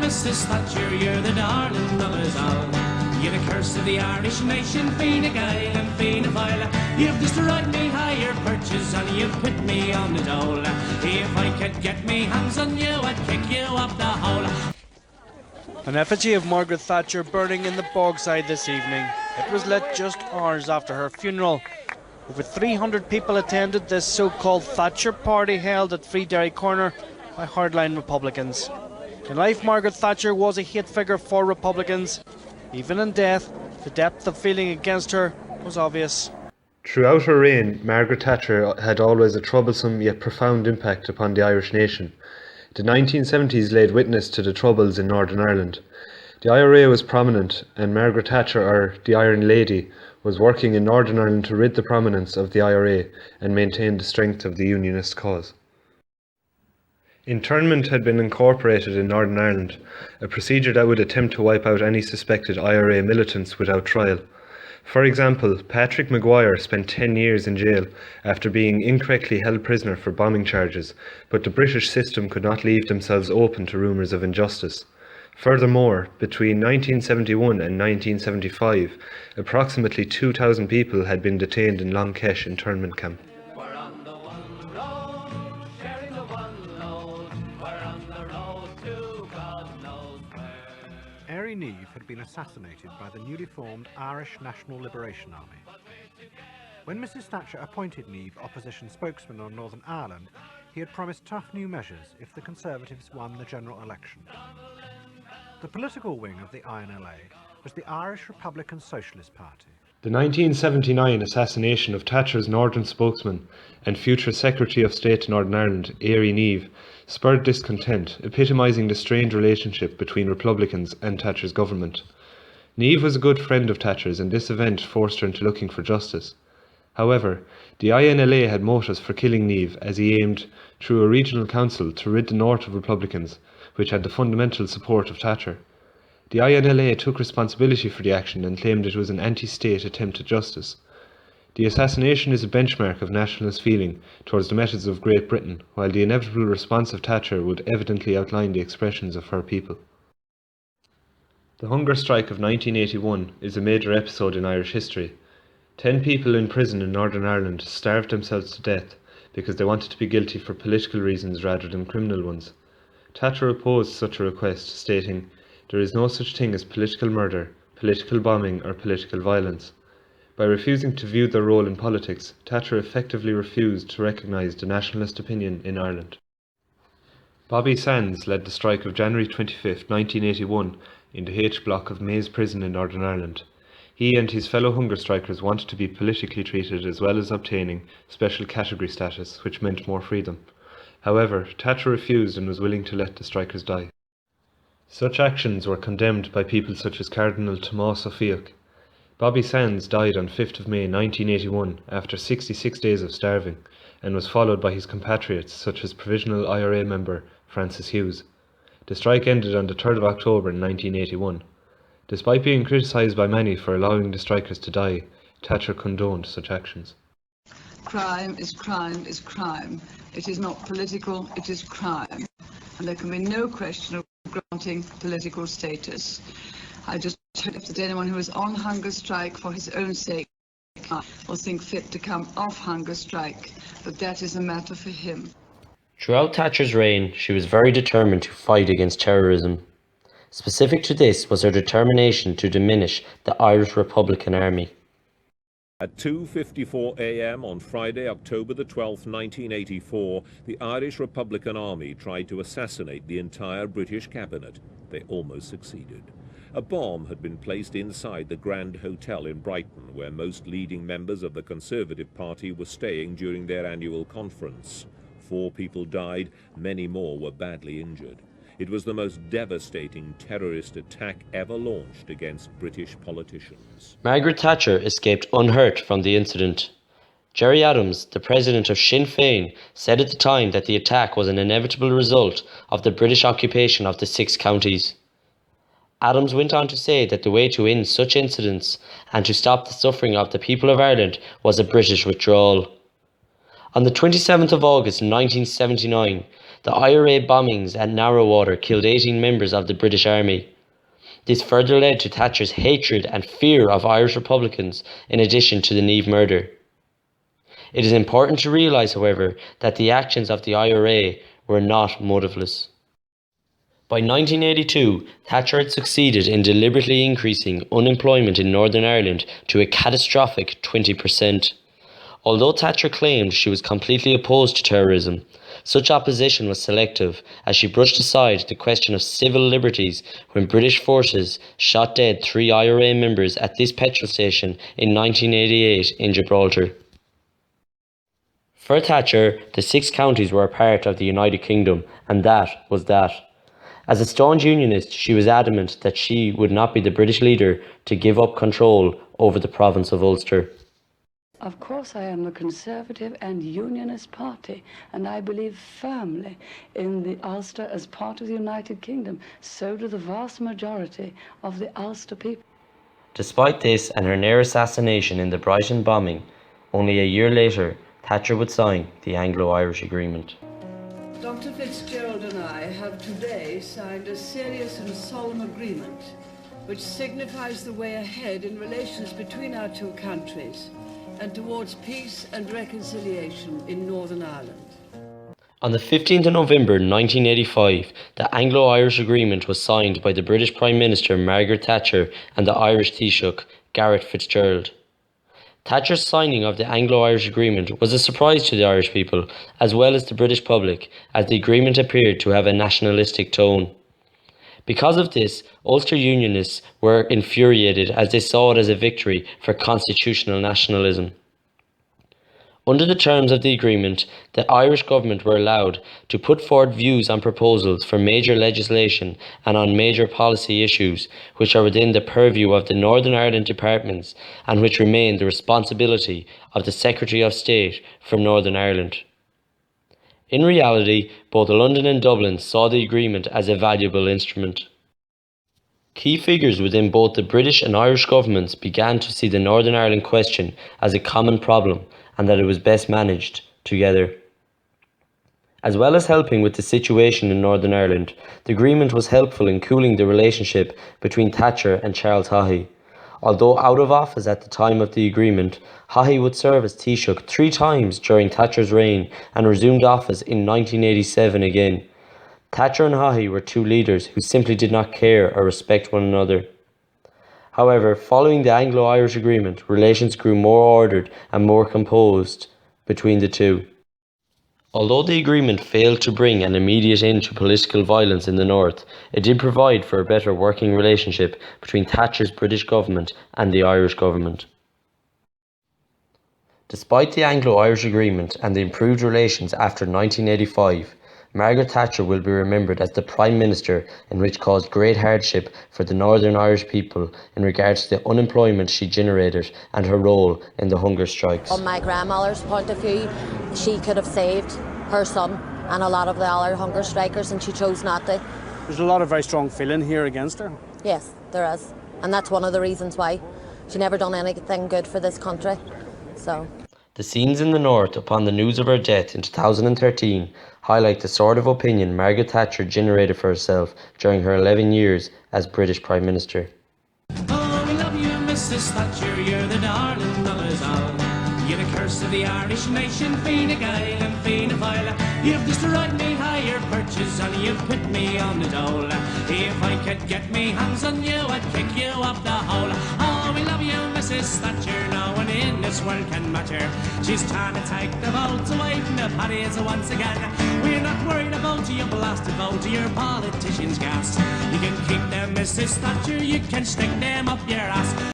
Mrs. Thatcher, you're the darling of us all. You're the curse of the Irish nation, Fine Gael and Fine Gael. You've destroyed me higher perches and you've put me on the dole. If I could get me hands on you, I'd kick you up the hole. An effigy of Margaret Thatcher burning in the Bogside this evening. It was lit just hours after her funeral. Over 300 people attended this so-called Thatcher party held at Free Derry Corner by hardline Republicans. In life, Margaret Thatcher was a hate figure for Republicans. Even in death, the depth of feeling against her was obvious. Throughout her reign, Margaret Thatcher had always a troublesome yet profound impact upon the Irish nation. The 1970s laid witness to the Troubles in Northern Ireland. The IRA was prominent, and Margaret Thatcher, or the Iron Lady, was working in Northern Ireland to rid the prominence of the IRA and maintain the strength of the Unionist cause. Internment had been incorporated in Northern Ireland, a procedure that would attempt to wipe out any suspected IRA militants without trial. For example, Patrick Maguire spent 10 years in jail after being incorrectly held prisoner for bombing charges, but the British system could not leave themselves open to rumours of injustice. Furthermore, between 1971 and 1975, approximately 2,000 people had been detained in Long Kesh internment camp. Neve had been assassinated by the newly formed Irish National Liberation Army. When Mrs. Thatcher appointed Neve opposition spokesman on Northern Ireland, he had promised tough new measures if the Conservatives won the general election. The political wing of the INLA was the Irish Republican Socialist Party. The 1979 assassination of Thatcher's Northern spokesman and future Secretary of State to Northern Ireland, Éire Neve, spurred discontent, epitomising the strained relationship between Republicans and Thatcher's government. Neve was a good friend of Thatcher's, and this event forced her into looking for justice. However, the INLA had motives for killing Neve, as he aimed, through a regional council, to rid the North of Republicans, which had the fundamental support of Thatcher. The INLA took responsibility for the action and claimed it was an anti-state attempt at justice. The assassination is a benchmark of nationalist feeling towards the methods of Great Britain, while the inevitable response of Thatcher would evidently outline the expressions of her people. The hunger strike of 1981 is a major episode in Irish history. 10 people in prison in Northern Ireland starved themselves to death because they wanted to be guilty for political reasons rather than criminal ones. Thatcher opposed such a request, stating, "There is no such thing as political murder, political bombing or political violence." By refusing to view their role in politics, Thatcher effectively refused to recognise the nationalist opinion in Ireland. Bobby Sands led the strike of January 25, 1981 in the H block of Maze Prison in Northern Ireland. He and his fellow hunger strikers wanted to be politically treated as well as obtaining special category status, which meant more freedom. However, Thatcher refused and was willing to let the strikers die. Such actions were condemned by people such as Cardinal Tomás Ó Fiach. Bobby Sands died on 5th of May 1981 after 66 days of starving, and was followed by his compatriots such as Provisional IRA member Francis Hughes. The strike ended on the 3rd of October 1981. Despite being criticised by many for allowing the strikers to die, Thatcher condoned such actions. Crime is crime is crime. It is not political, it is crime. And there can be no question of granting political status. I just hope that anyone who is on hunger strike for his own sake will think fit to come off hunger strike, but that is a matter for him. Throughout Thatcher's reign, she was very determined to fight against terrorism. Specific to this was her determination to diminish the Irish Republican Army. At 2:54 a.m. on Friday, October the 12th, 1984, the Irish Republican Army tried to assassinate the entire British cabinet. They almost succeeded. A bomb had been placed inside the Grand Hotel in Brighton, where most leading members of the Conservative Party were staying during their annual conference. 4 people died, many more were badly injured. It was the most devastating terrorist attack ever launched against British politicians. Margaret Thatcher escaped unhurt from the incident. Gerry Adams, the president of Sinn Féin, said at the time that the attack was an inevitable result of the British occupation of the 6 counties. Adams went on to say that the way to end such incidents and to stop the suffering of the people of Ireland was a British withdrawal. On the 27th of August 1979, the IRA bombings at Narrowwater killed 18 members of the British Army. This further led to Thatcher's hatred and fear of Irish Republicans, in addition to the Niamh murder. It is important to realise, however, that the actions of the IRA were not motiveless. By 1982, Thatcher had succeeded in deliberately increasing unemployment in Northern Ireland to a catastrophic 20%. Although Thatcher claimed she was completely opposed to terrorism, such opposition was selective, as she brushed aside the question of civil liberties when British forces shot dead 3 IRA members at this petrol station in 1988 in Gibraltar. For Thatcher, the 6 counties were a part of the United Kingdom, and that was that. As a staunch unionist, she was adamant that she would not be the British leader to give up control over the province of Ulster. Of course, I am a Conservative and Unionist party, and I believe firmly in the Ulster as part of the United Kingdom. So do the vast majority of the Ulster people. Despite this and her near assassination in the Brighton bombing, only a year later, Thatcher would sign the Anglo-Irish Agreement. Dr. Fitzgerald and I have today signed a serious and solemn agreement which signifies the way ahead in relations between our two countries and towards peace and reconciliation in Northern Ireland. On the 15th of November 1985, the Anglo-Irish Agreement was signed by the British Prime Minister Margaret Thatcher and the Irish Taoiseach Garret FitzGerald. Thatcher's signing of the Anglo-Irish Agreement was a surprise to the Irish people, as well as the British public, as the agreement appeared to have a nationalistic tone. Because of this, Ulster Unionists were infuriated as they saw it as a victory for constitutional nationalism. Under the terms of the agreement, the Irish government were allowed to put forward views on proposals for major legislation and on major policy issues which are within the purview of the Northern Ireland departments and which remain the responsibility of the Secretary of State for Northern Ireland. In reality, both London and Dublin saw the agreement as a valuable instrument. Key figures within both the British and Irish governments began to see the Northern Ireland question as a common problem and that it was best managed together. As well as helping with the situation in Northern Ireland, the agreement was helpful in cooling the relationship between Thatcher and Charles Haughey. Although out of office at the time of the agreement, Haughey would serve as Taoiseach 3 times during Thatcher's reign and resumed office in 1987 again. Thatcher and Haughey were 2 leaders who simply did not care or respect one another. However, following the Anglo-Irish Agreement, relations grew more ordered and more composed between the two. Although the agreement failed to bring an immediate end to political violence in the north, it did provide for a better working relationship between Thatcher's British government and the Irish government. Despite the Anglo-Irish Agreement and the improved relations after 1985, Margaret Thatcher will be remembered as the Prime Minister in which caused great hardship for the Northern Irish people in regards to the unemployment she generated and her role in the hunger strikes. From my grandmother's point of view, she could have saved her son and a lot of the other hunger strikers, and she chose not to. There's a lot of very strong feeling here against her. Yes, there is. And that's one of the reasons why. She never done anything good for this country. So. The scenes in the north upon the news of her death in 2013 highlight the sort of opinion Margaret Thatcher generated for herself during her 11 years as British Prime Minister. Oh, we love you, Mrs. Thatcher, you're the darling of us all. You're the curse of the Irish nation, Fine Gael and Fine Gael. You've destroyed me higher purchase and you've put me on the dole. If I could get me hands on you, I'd kick you up the hole. Oh, we love you, Mrs. Thatcher, no one in this world can match her. She's trying to take the votes away from the parties once again. We're not worried about your blasted vote or your politicians' gas. You can keep them, Mrs. Thatcher, you can stick them up your ass.